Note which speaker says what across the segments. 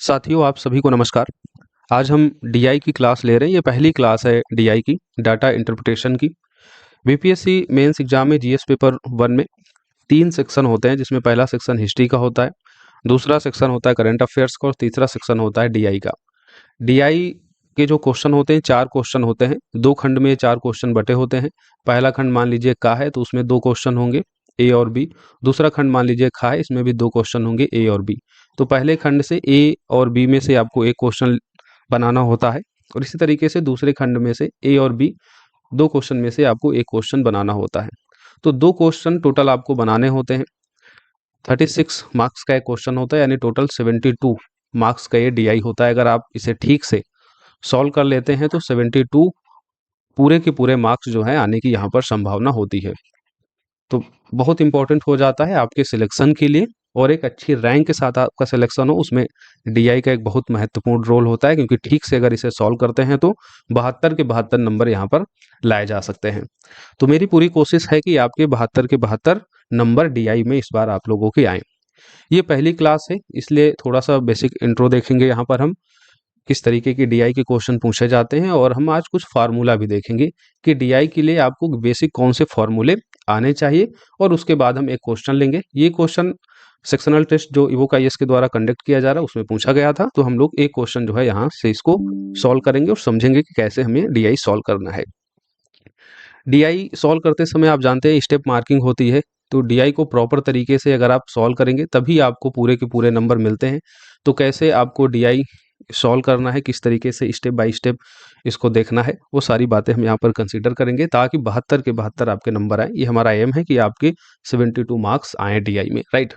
Speaker 1: साथियों, आप सभी को नमस्कार। आज हम डीआई की क्लास ले रहे हैं। ये पहली क्लास है डीआई की, डाटा इंटरप्रिटेशन की। बीपीएससी मेंस एग्जाम में जीएस पेपर 1 में 3 सेक्शन होते हैं, जिसमें पहला सेक्शन हिस्ट्री का होता है, दूसरा सेक्शन होता है करंट अफेयर्स का और तीसरा सेक्शन होता है डीआई का। डीआई के जो क्वेश्चन होते हैं, 4 क्वेश्चन होते हैं। 2 खंड में 4 क्वेश्चन बटे होते हैं। पहला खंड मान लीजिए का है, तो उसमें 2 क्वेश्चन होंगे, ए और बी। दूसरा खंड मान लीजिए खा है, इसमें भी 2 क्वेश्चन होंगे, ए और बी। तो पहले खंड से ए और बी में से आपको एक क्वेश्चन बनाना होता है, और इसी तरीके से दूसरे खंड में से ए और बी 2 क्वेश्चन में से आपको एक क्वेश्चन बनाना होता है। तो 2 क्वेश्चन टोटल आपको बनाने होते हैं। 36 मार्क्स का एक क्वेश्चन होता है, यानी टोटल 72 मार्क्स का ये डीआई होता है। अगर आप इसे ठीक से सॉल्व कर लेते हैं तो 72 पूरे के पूरे मार्क्स जो है आने की यहाँ पर संभावना होती है। तो बहुत इंपॉर्टेंट हो जाता है आपके सिलेक्शन के लिए, और एक अच्छी रैंक के साथ आपका सिलेक्शन हो, उसमें डीआई का एक बहुत महत्वपूर्ण रोल होता है, क्योंकि ठीक से अगर इसे सॉल्व करते हैं तो 72 के 72 नंबर यहाँ पर लाए जा सकते हैं। तो मेरी पूरी कोशिश है कि आपके 72 के 72 नंबर डीआई में इस बार आप लोगों के आए। ये पहली क्लास है, इसलिए थोड़ा सा बेसिक इंट्रो देखेंगे यहाँ पर हम, किस तरीके के डीआई के क्वेश्चन पूछे जाते हैं, और हम आज कुछ फार्मूला भी देखेंगे कि डीआई के लिए आपको बेसिक कौन से फार्मूले आने चाहिए। और उसके बाद हम एक क्वेश्चन लेंगे। ये क्वेश्चन सेक्शनल टेस्ट जो इवोक आईएएस के द्वारा कंडक्ट किया जा रहा है उसमें पूछा गया था, तो हम लोग एक क्वेश्चन जो है यहाँ से इसको सॉल्व करेंगे और समझेंगे कि कैसे हमें डीआई सॉल्व करना है। डीआई सॉल्व करते समय आप जानते हैं स्टेप मार्किंग होती है, तो डीआई को प्रॉपर तरीके से अगर आप सॉल्व करेंगे तभी आपको पूरे के पूरे नंबर मिलते हैं। तो कैसे आपको डीआई सॉल्व करना है, किस तरीके से स्टेप बाय स्टेप इसको देखना है, वो सारी बातें हम यहाँ पर कंसीडर करेंगे, ताकि 72 के 72 आपके नंबर आए। ये हमारा एम है कि आपके 72 मार्क्स आए डीआई में, राइट।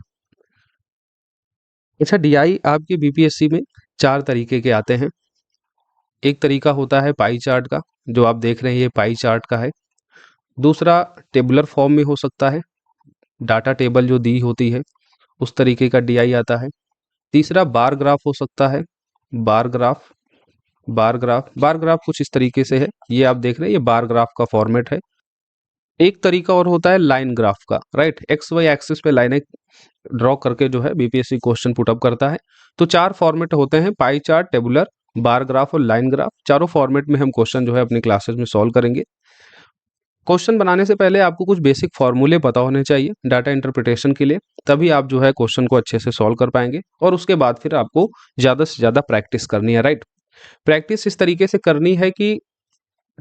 Speaker 1: अच्छा, डीआई आपके बीपीएससी में 4 तरीके के आते हैं। एक तरीका होता है पाई चार्ट का, जो आप देख रहे हैं ये पाई चार्ट का है। दूसरा टेबुलर फॉर्म में हो सकता है, डाटा टेबल जो दी होती है उस तरीके का डीआई आता है। तीसरा बार ग्राफ हो सकता है, बार ग्राफ। बार ग्राफ कुछ इस तरीके से है, ये आप देख रहे हैं, ये बार ग्राफ का फॉर्मेट है। एक तरीका और होता है लाइन ग्राफ का, राइट। एक्स वाई एक्सिस पे लाइनें ड्रॉ करके जो है बीपीएससी क्वेश्चन पुटअप करता है। तो 4 फॉर्मेट होते हैं, pie chart, tabular, bar graph और लाइन ग्राफ। चारों फॉर्मेट में हम क्वेश्चन जो है अपनी क्लासेस में सॉल्व करेंगे। क्वेश्चन बनाने से पहले आपको कुछ बेसिक फॉर्मूले पता होने चाहिए डाटा इंटरप्रिटेशन के लिए, तभी आप जो है क्वेश्चन को अच्छे से सॉल्व कर पाएंगे। और उसके बाद फिर आपको ज़्यादा से ज़्यादा प्रैक्टिस करनी है, राइट। प्रैक्टिस इस तरीके से करनी है कि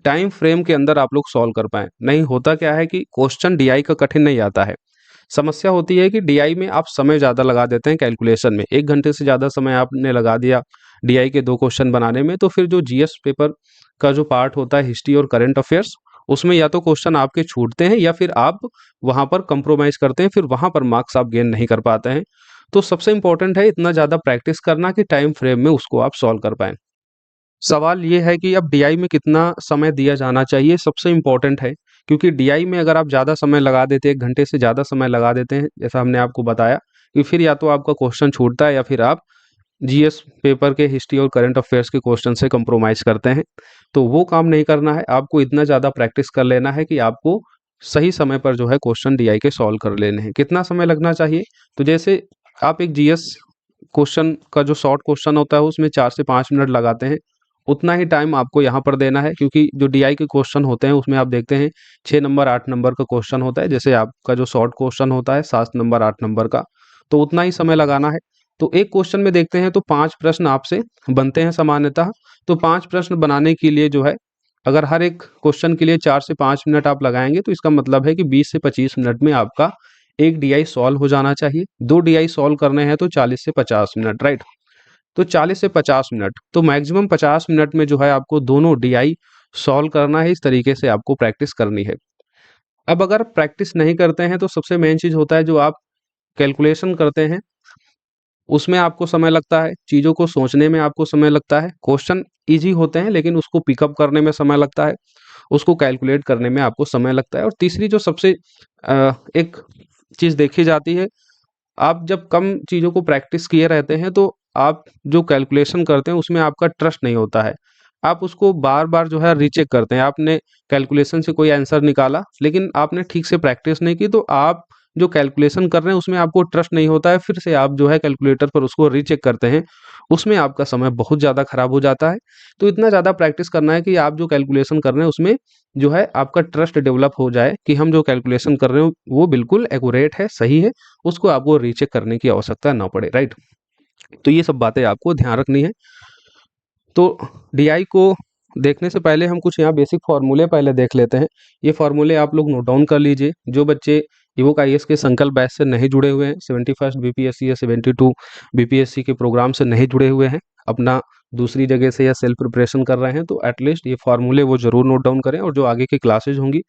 Speaker 1: टाइम फ्रेम के अंदर आप लोग सॉल्व कर पाएं। नहीं होता क्या है कि क्वेश्चन डीआई का कठिन नहीं आता है। समस्या होती है कि डीआई में आप समय ज़्यादा लगा देते हैं कैलकुलेशन में, 1 घंटे से ज़्यादा समय आपने लगा दिया डीआई के 2 क्वेश्चन बनाने में, तो फिर जो जीएस पेपर का जो पार्ट होता है हिस्ट्री और करंट अफेयर्स, उसमें या तो क्वेश्चन आपके छूटते हैं या फिर आप वहां पर कंप्रोमाइज करते हैं, फिर वहां पर मार्क्स आप गेन नहीं कर पाते हैं। तो सबसे इंपॉर्टेंट है इतना ज़्यादा प्रैक्टिस करना कि टाइम फ्रेम में उसको आप सॉल्व कर पाएं। सवाल ये है कि अब डीआई में कितना समय दिया जाना चाहिए, सबसे इम्पोर्टेंट है, क्योंकि डीआई में अगर आप ज़्यादा समय लगा देते हैं, 1 घंटे से ज़्यादा समय लगा देते हैं, जैसा हमने आपको बताया, कि फिर या तो आपका क्वेश्चन छूटता है या फिर आप जीएस पेपर के हिस्ट्री और करंट अफेयर्स के क्वेश्चन से कंप्रोमाइज़ करते हैं। तो वो काम नहीं करना है, आपको इतना ज़्यादा प्रैक्टिस कर लेना है कि आपको सही समय पर जो है क्वेश्चन डीआई के सॉल्व कर लेने हैं। कितना समय लगना चाहिए, तो जैसे आप एक जीएस क्वेश्चन का जो शॉर्ट क्वेश्चन होता है उसमें 4 से 5 मिनट लगाते हैं, उतना ही टाइम आपको यहाँ पर देना है, क्योंकि जो डीआई के क्वेश्चन होते हैं उसमें आप देखते हैं 6 नंबर 8 नंबर का क्वेश्चन होता है, जैसे आपका जो शॉर्ट क्वेश्चन होता है 7 नंबर 8 नंबर का, तो उतना ही समय लगाना है। तो एक क्वेश्चन में देखते हैं तो 5 प्रश्न आपसे बनते हैं सामान्यतः। तो 5 प्रश्न बनाने के लिए जो है, अगर हर एक क्वेश्चन के लिए 4 से 5 मिनट आप लगाएंगे, तो इसका मतलब है कि 20 से 25 मिनट में आपका एक डीआई सॉल्व हो जाना चाहिए। 2 डीआई सॉल्व करने हैं तो 40 से 50 मिनट, राइट। तो 40 से 50 मिनट, तो मैक्सिमम 50 मिनट में जो है आपको दोनों डीआई सॉल्व करना है। इस तरीके से आपको प्रैक्टिस करनी है। अब अगर प्रैक्टिस नहीं करते हैं तो सबसे मेन चीज़ होता है, जो आप कैलकुलेशन करते हैं उसमें आपको समय लगता है, चीज़ों को सोचने में आपको समय लगता है। क्वेश्चन ईजी होते हैं लेकिन उसको पिकअप करने में समय लगता है, उसको कैलकुलेट करने में आपको समय लगता है। और तीसरी जो सबसे एक चीज़ देखी जाती है, आप जब कम चीज़ों को प्रैक्टिस किए रहते हैं तो आप जो कैलकुलेशन करते हैं उसमें आपका ट्रस्ट नहीं होता है। आप उसको बार-बार जो है रीचेक करते हैं। आपने कैलकुलेशन से कोई आंसर निकाला लेकिन आपने ठीक से प्रैक्टिस नहीं की, तो आप जो कैलकुलेशन कर रहे हैं उसमें आपको ट्रस्ट नहीं होता है। फिर से आप जो है कैलकुलेटर पर उसको रीचेक करते हैं उसमें आपका समय बहुत ज़्यादा खराब हो जाता है। तो इतना ज़्यादा प्रैक्टिस करना है कि आप जो कैलकुलेशन कर रहे हैं उसमें जो है आपका ट्रस्ट डेवलप हो जाए कि हम जो कैलकुलेशन कर रहे हो वो बिल्कुल एक्यूरेट है, सही है, उसको आपको रीचेक करने की आवश्यकता ना पड़े, राइट। तो ये सब बातें आपको ध्यान रखनी है। तो डीआई को देखने से पहले हम कुछ यहाँ बेसिक फार्मूले पहले देख लेते हैं। ये फार्मूले आप लोग नोट डाउन कर लीजिए। जो बच्चे इवोक आईएएस के संकल्प बैच से नहीं जुड़े हुए हैं, 71st बीपीएससी या 72 बीपीएससी के प्रोग्राम से नहीं जुड़े हुए हैं, अपना दूसरी जगह से या सेल्फ प्रिपरेशन कर रहे हैं, तो एटलीस्ट ये फार्मूले वो जरूर नोट डाउन करें। और जो आगे की क्लासेज होंगी,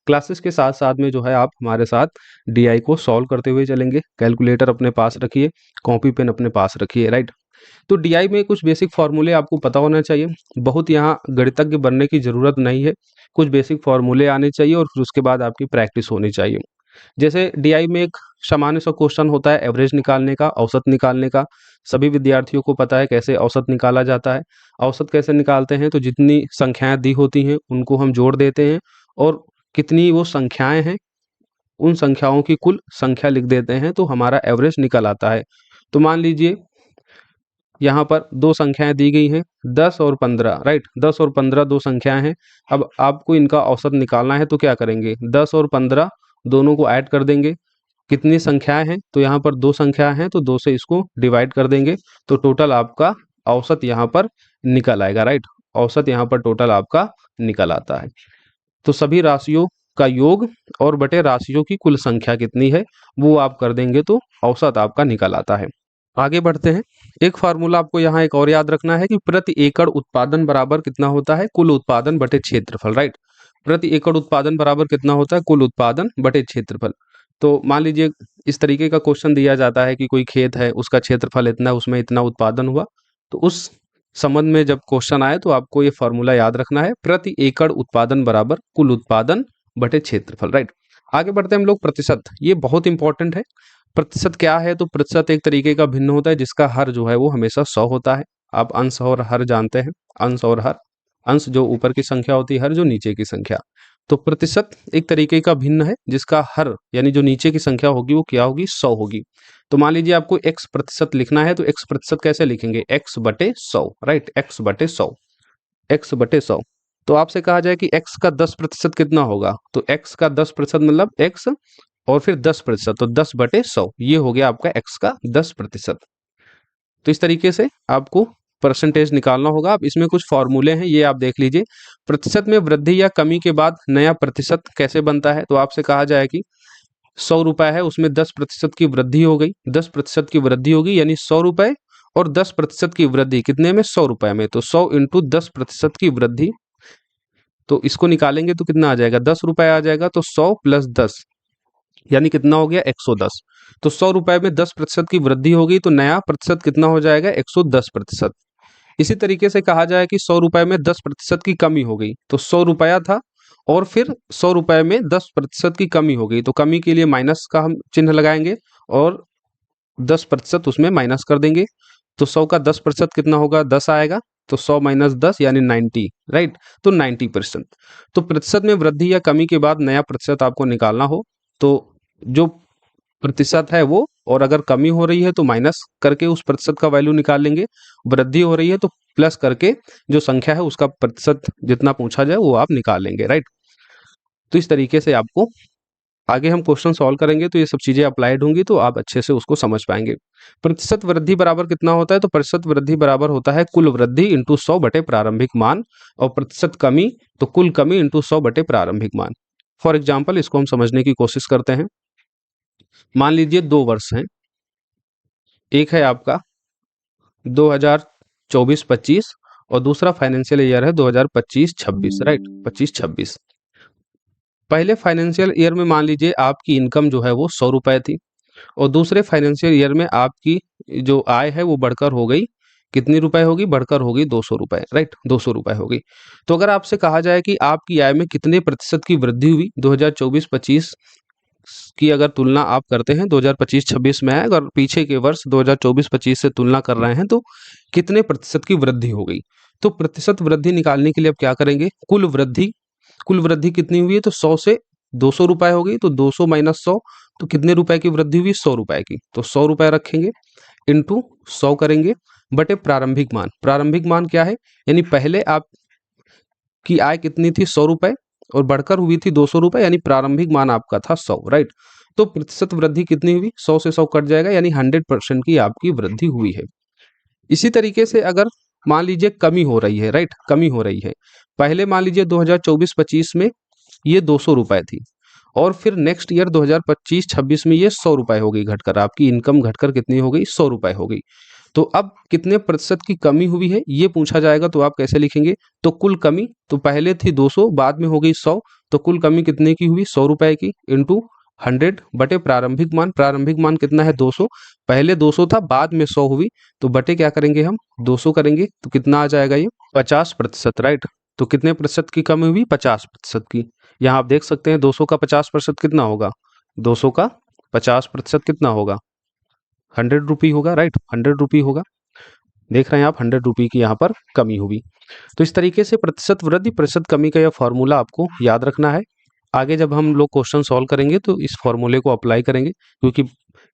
Speaker 1: क्लासेस के साथ साथ में जो है आप हमारे साथ डीआई को सॉल्व करते हुए चलेंगे। कैलकुलेटर अपने पास रखिए, कॉपी पेन अपने पास रखिए, राइट। तो डीआई में कुछ बेसिक फार्मूले आपको पता होना चाहिए। बहुत यहाँ गणितज्ञ बनने की जरूरत नहीं है, कुछ बेसिक फार्मूले आने चाहिए और फिर उसके बाद आपकी प्रैक्टिस होनी चाहिए। जैसे डीआई में एक सामान्य सा क्वेश्चन होता है एवरेज निकालने का, औसत निकालने का। सभी विद्यार्थियों को पता है कैसे औसत निकाला जाता है। औसत कैसे निकालते हैं, तो जितनी संख्याएं दी होती हैं उनको हम जोड़ देते हैं और कितनी वो संख्याएं हैं उन संख्याओं की कुल संख्या लिख देते हैं, तो हमारा एवरेज निकल आता है। तो मान लीजिए यहाँ पर दो संख्याएं दी गई हैं, 10 और 15, राइट। 10 और 15 दो संख्याएं हैं। अब आपको इनका औसत निकालना है, तो क्या करेंगे, 10 और 15 दोनों को ऐड कर देंगे। कितनी संख्याएं हैं, तो यहाँ पर दो संख्या हैं, तो 2 से इसको डिवाइड कर देंगे, तो टोटल आपका औसत यहाँ पर निकल आएगा, राइट। औसत यहाँ पर टोटल आपका निकल आता है। तो सभी राशियों का योग और बटे राशियों की कुल संख्या कितनी है वो आप कर देंगे, तो औसत आपका निकल आता है। आगे बढ़ते हैं। एक फार्मूला आपको यहाँ एक और याद रखना है कि प्रति एकड़ उत्पादन बराबर कितना होता है, कुल उत्पादन बटे क्षेत्रफल, राइट। प्रति एकड़ उत्पादन बराबर कितना होता है, कुल उत्पादन बटे क्षेत्रफल। तो मान लीजिए इस तरीके का क्वेश्चन दिया जाता है कि कोई खेत है, उसका क्षेत्रफल इतना, उसमें इतना उत्पादन हुआ। तो उस संबंध में जब क्वेश्चन आए तो आपको ये फार्मूला याद रखना है, प्रति एकड़ उत्पादन बराबर कुल उत्पादन बटे क्षेत्रफल, राइट। आगे बढ़ते हैं हम लोग प्रतिशत। ये बहुत इंपॉर्टेंट है। प्रतिशत क्या है, तो प्रतिशत एक तरीके का भिन्न होता है जिसका हर जो है वो हमेशा 100 होता है। आप अंश और हर जानते हैं, अंश और हर। अंश जो ऊपर की संख्या होती है, हर जो नीचे की संख्या। तो प्रतिशत एक तरीके का भिन्न है जिसका हर यानी जो नीचे की संख्या होगी वो क्या होगी, 100 होगी। तो मान लीजिए आपको x प्रतिशत लिखना है, तो x प्रतिशत कैसे लिखेंगे, x बटे 100, राइट। x बटे 100, x बटे 100। तो आपसे कहा जाए कि x का 10% कितना होगा, तो x का 10% मतलब x और फिर 10%, तो 10 बटे 100, ये हो गया आपका x का 10%। तो इस तरीके से आपको परसेंटेज निकालना होगा। अब इसमें कुछ फॉर्मूले हैं, ये आप देख लीजिए। प्रतिशत में वृद्धि या कमी के बाद नया प्रतिशत कैसे बनता है, तो आपसे कहा जाए कि 100 रुपए है, उसमें 10% की वृद्धि हो गई, 10% की वृद्धि होगी, यानी 100 रुपए और 10% की वृद्धि कितने में, 100 रुपए में। तो 100 इंटू 10% की वृद्धि, तो इसको निकालेंगे तो कितना आ जाएगा, 10 रुपए आ जाएगा। तो 100 प्लस 10 यानी कितना हो गया, 110। तो 100 रुपए में 10% की वृद्धि होगी, तो नया प्रतिशत कितना हो जाएगा, 110%। इसी तरीके से कहा जाए कि 100 रुपए में 10% की कमी हो गई, तो 100 रुपया था और फिर 100 रुपए में 10% की कमी हो गई, तो कमी के लिए माइनस का हम चिन्ह लगाएंगे और 10% उसमें माइनस कर देंगे। तो 100 का 10% कितना होगा, 10 आएगा। तो 100 माइनस 10 यानी 90, राइट। तो 90%। तो प्रतिशत में वृद्धि या कमी के बाद नया प्रतिशत आपको निकालना हो, तो जो प्रतिशत है वो, और अगर कमी हो रही है तो माइनस करके उस प्रतिशत का वैल्यू निकाल लेंगे, वृद्धि हो रही है तो प्लस करके जो संख्या है उसका प्रतिशत जितना पूछा जाए वो आप निकाल लेंगे, राइट। तो इस तरीके से आपको आगे हम क्वेश्चन सॉल्व करेंगे तो ये सब चीजें अप्लाइड होंगी, तो आप अच्छे से उसको समझ पाएंगे। प्रतिशत वृद्धि बराबर कितना होता है, तो प्रतिशत वृद्धि बराबर होता है कुल वृद्धि इंटू 100 बटे प्रारंभिक मान, और प्रतिशत कमी तो कुल कमी इंटू 100 बटे प्रारंभिक मान। फॉर एग्जाम्पल इसको हम समझने की कोशिश करते हैं। मान लीजिए 2 वर्ष हैं, एक है आपका 2024-25 और दूसरा फाइनेंशियल ईयर है 2025-26, राइट। 25-26। पहले फाइनेंशियल ईयर में मान लीजिए आपकी इनकम जो है वो 100 रुपए थी, और दूसरे फाइनेंशियल ईयर में आपकी जो आय है वो बढ़कर हो गई, कितनी रुपए होगी, बढ़कर होगी 200 रुपए, राइट। 200 रुपए होगी। तो अगर आपसे कहा जाए कि आपकी आय में कितने प्रतिशत की वृद्धि हुई 2024-25 की, अगर तुलना आप करते हैं 2025-26 में है, अगर पीछे के वर्ष 2024-25 से तुलना कर रहे हैं तो कितने प्रतिशत की वृद्धि हो गई। तो प्रतिशत वृद्धि निकालने के लिए अब क्या करेंगे, कुल वृद्धि, कुल वृद्धि कितनी हुई है, तो 100 से 200 रुपए हो गई, तो 200 माइनस 100, तो कितने रुपए की वृद्धि हुई, 100 रुपए की। तो 100 रुपए रखेंगे इंटू 100 करेंगे, बटे प्रारंभिक मान। प्रारंभिक मान क्या है, यानी पहले आपकी आय कितनी थी 100 रुपए और बढ़कर हुई थी 200 रुपए, यानी प्रारंभिक मान आपका था 100, राइट। तो प्रतिशत वृद्धि कितनी हुई, 100 से 100 कट जाएगा, यानी 100% की आपकी वृद्धि हुई है। इसी तरीके से अगर मान लीजिए कमी हो रही है, राइट, कमी हो रही है, पहले मान लीजिए 2024-25 में ये 200 रुपए थी और फिर नेक्स्ट ईयर 2025-26 में ये 100 रुपए हो गई, घटकर आपकी इनकम घटकर कितनी हो गई, 100 रुपए हो गई। तो अब कितने प्रतिशत की कमी हुई है ये पूछा जाएगा, तो आप कैसे लिखेंगे, तो कुल कमी, तो पहले थी 200 बाद में हो गई 100, तो कुल कमी कितने की हुई, 100 रुपए की, इंटू 100 बटे प्रारंभिक मान। प्रारंभिक मान कितना है 200, पहले 200 था बाद में 100 हुई, तो बटे क्या करेंगे हम 200 करेंगे, तो कितना आ जाएगा ये 50%, राइट। तो कितने प्रतिशत की कमी हुई, 50% की। यहाँ आप देख सकते हैं 200 का 50% कितना होगा, 200 का 50% कितना होगा, 100 रुपी होगा, राइट, 100 रुपी होगा। देख रहे हैं आप 100 रुपी की यहाँ पर कमी हुई। तो इस तरीके से प्रतिशत वृद्धि प्रतिशत कमी का यह फॉर्मूला आपको याद रखना है। आगे जब हम लोग क्वेश्चन सॉल्व करेंगे तो इस फॉर्मूले को अप्लाई करेंगे, क्योंकि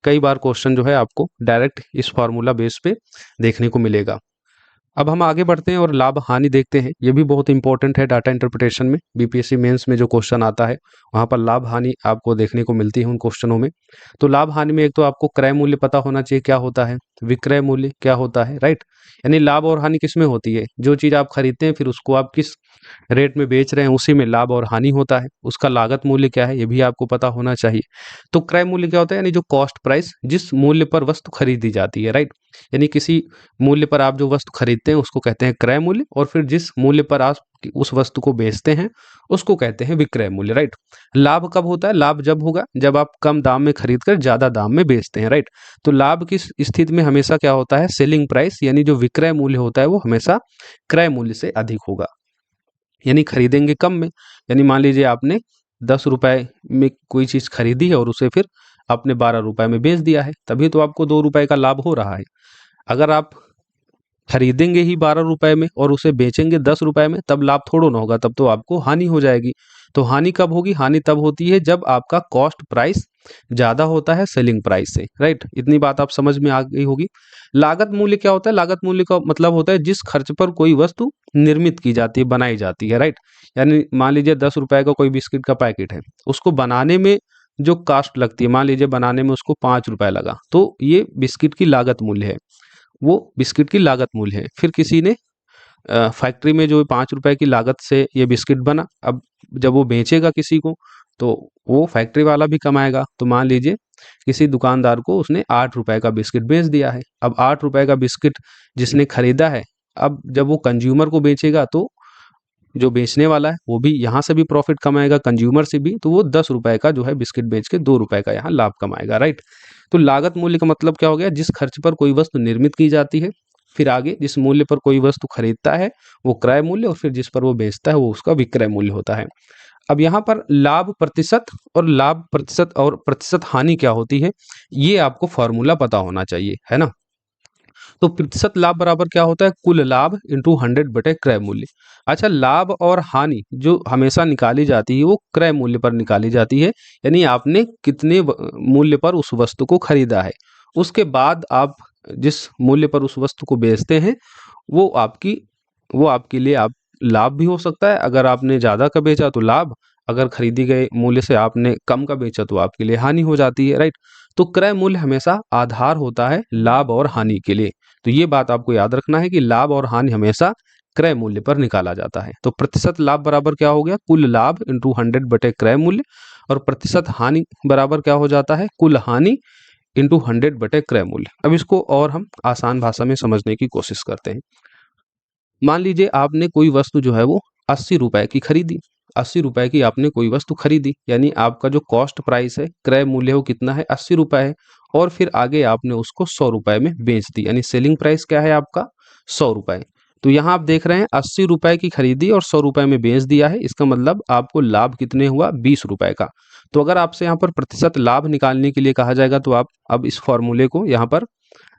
Speaker 1: कई बार क्वेश्चन जो है आपको डायरेक्ट इस फॉर्मूला बेस पे देखने को मिलेगा। अब हम आगे बढ़ते हैं और लाभ हानि देखते हैं। ये भी बहुत इंपॉर्टेंट है डाटा इंटरप्रिटेशन में, बीपीएससी मेंस में जो क्वेश्चन आता है वहाँ पर लाभ हानि आपको देखने को मिलती है उन क्वेश्चनों में। तो लाभ हानि में एक तो आपको क्रय मूल्य पता होना चाहिए क्या होता है, विक्रय मूल्य क्या होता है, राइट। यानी लाभ और हानि किस में होती है, जो चीज़ आप खरीदते हैं फिर उसको आप किस रेट में बेच रहे हैं उसी में लाभ और हानि होता है। उसका लागत मूल्य क्या है ये भी आपको पता होना चाहिए। तो क्रय मूल्य क्या होता है, यानी जो कॉस्ट प्राइस, जिस मूल्य पर वस्तु खरीदी जाती है, राइट। यानी किसी मूल्य पर आप जो वस्तु खरीदते हैं उसको कहते हैं क्रय मूल्य, और फिर जिस मूल्य पर आप उस वस्तु को बेचते हैं उसको कहते हैं विक्रय मूल्य, राइट। लाभ कब होता है, लाभ जब होगा जब आप कम दाम में खरीद कर ज्यादा दाम में बेचते हैं, राइट। तो लाभ की स्थिति में हमेशा क्या होता है, सेलिंग प्राइस, यानी जो विक्रय मूल्य होता है वो हमेशा क्रय मूल्य से अधिक होगा। यानी खरीदेंगे कम में, यानी मान लीजिए आपने 10 रुपए में कोई चीज खरीदी है और उसे फिर आपने 12 रुपए में बेच दिया है, तभी तो आपको 2 रुपए का लाभ हो रहा है। अगर आप खरीदेंगे ही 12 रुपए में और उसे बेचेंगे 10 रुपए में, तब लाभ थोड़ो ना होगा, तब तो आपको हानि हो जाएगी। तो हानि कब होगी, हानि तब होती है जब आपका कॉस्ट प्राइस ज्यादा होता है सेलिंग प्राइस से, राइट। इतनी बात आप समझ में आ गई होगी। लागत मूल्य क्या होता है, लागत मूल्य का मतलब होता है जिस खर्च पर कोई वस्तु निर्मित की जाती है, बनाई जाती है, राइट। यानी मान लीजिए 10 रुपए का कोई बिस्किट का पैकेट है, उसको बनाने में जो कास्ट लगती है, मान लीजिए बनाने में उसको 5 रुपए लगा, तो ये बिस्किट की लागत मूल्य है, वो बिस्किट की लागत मूल्य है। फिर किसी ने फैक्ट्री में जो 5 रुपए की लागत से ये बिस्किट बना, अब जब वो बेचेगा किसी को तो वो फैक्ट्री वाला भी कमाएगा। तो मान लीजिए किसी दुकानदार को उसने 8 रुपए का बिस्किट बेच दिया है, अब 8 रुपए का बिस्किट जिसने खरीदा है, अब जब वो कंज्यूमर को बेचेगा तो जो बेचने वाला है वो भी यहाँ से भी प्रॉफिट कमाएगा, कंज्यूमर से भी, तो वो 10 रुपए का जो है बिस्किट बेच के 2 रुपए का यहाँ लाभ कमाएगा, राइट। तो लागत मूल्य का मतलब क्या हो गया, जिस खर्च पर कोई वस्तु निर्मित की जाती है, फिर आगे जिस मूल्य पर कोई वस्तु खरीदता है वो क्रय मूल्य, और फिर जिस पर वो बेचता है वो उसका विक्रय मूल्य होता है। अब यहाँ पर लाभ प्रतिशत और प्रतिशत हानि क्या होती है ये आपको फॉर्मूला पता होना चाहिए, है ना। तो प्रतिशत लाभ बराबर क्या होता है, कुल लाभ इंटू 100 बटे क्रय मूल्य। अच्छा, लाभ और हानि जो हमेशा निकाली जाती है वो क्रय मूल्य पर निकाली जाती है, यानी आपने कितने मूल्य पर उस वस्तु को खरीदा है, उसके बाद आप जिस मूल्य पर उस वस्तु को बेचते हैं वो आपके लिए आप लाभ भी हो सकता है। अगर आपने ज़्यादा का बेचा तो लाभ, अगर खरीदी गए मूल्य से आपने कम का बेचा तो आपके लिए हानि हो जाती है, राइट। तो क्रय मूल्य हमेशा आधार होता है लाभ और हानि के लिए। तो ये बात आपको याद रखना है कि लाभ और हानि हमेशा क्रय मूल्य पर निकाला जाता है। तो प्रतिशत लाभ बराबर क्या हो गया, कुल लाभ इंटू 100 बटे क्रय मूल्य, और प्रतिशत हानि बराबर क्या हो जाता है, कुल हानि इंटू 100 बटे क्रय मूल्य। अब इसको और हम आसान भाषा में समझने की कोशिश करते हैं। मान लीजिए आपने कोई वस्तु जो है वो 80 रुपए की खरीदी, 80 रुपए की आपने कोई वस्तु खरीदी, यानी आपका जो कॉस्ट प्राइस है, क्रय मूल्य वो कितना है, 80 रुपए है, और फिर आगे आपने उसको 100 रुपए में बेच दी, यानी सेलिंग प्राइस क्या है आपका 100 रुपए। तो यहाँ आप देख रहे हैं 80 रुपए की खरीदी और 100 रुपए में बेच दिया है, इसका मतलब आपको लाभ कितने हुआ, 20 रुपए का। तो अगर आपसे यहाँ पर प्रतिशत लाभ निकालने के लिए कहा जाएगा तो आप अब इस फॉर्मूले को यहाँ पर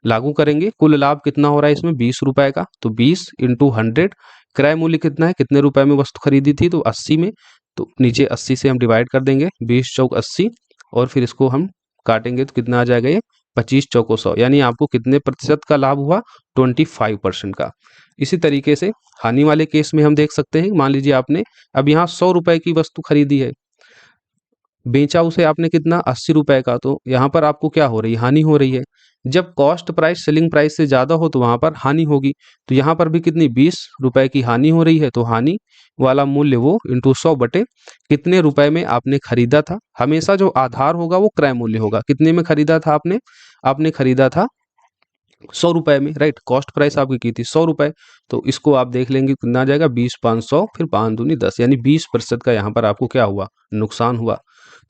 Speaker 1: लागू करेंगे। कुल लाभ कितना हो रहा है इसमें, 20 रुपए का, तो 20 इंटू 100, क्रय मूल्य कितना है, कितने रुपए में वस्तु खरीदी थी, तो 80 में, तो नीचे 80 से हम डिवाइड कर देंगे, 20 चौक 80, और फिर इसको हम काटेंगे तो कितना आ जाएगा ये 25 चौको 100, यानी आपको कितने प्रतिशत का लाभ हुआ? 25% का। इसी तरीके से हानि वाले केस में हम देख सकते हैं, मान लीजिए आपने अब यहाँ 100 रुपए की वस्तु खरीदी है, बेचा उसे आपने कितना? 80 रुपए का, तो यहाँ पर आपको क्या हो रही है? हानि हो रही है। जब कॉस्ट प्राइस सेलिंग प्राइस से ज़्यादा हो तो वहाँ पर हानि होगी, तो यहाँ पर भी कितनी? 20 रुपए की हानि हो रही है, तो हानि वाला मूल्य वो इंटू 100 बटे कितने रुपए में आपने खरीदा था। हमेशा जो आधार होगा वो क्रय मूल्य होगा। कितने में खरीदा था आपने? आपने खरीदा था 100 रुपए में, राइट। कॉस्ट प्राइस आपकी की थी 100 रुपए, तो इसको आप देख लेंगे कितना आ जाएगा? 20 500 फिर 5 दूनी 10, यानी 20% का यहाँ पर आपको क्या हुआ? नुकसान हुआ।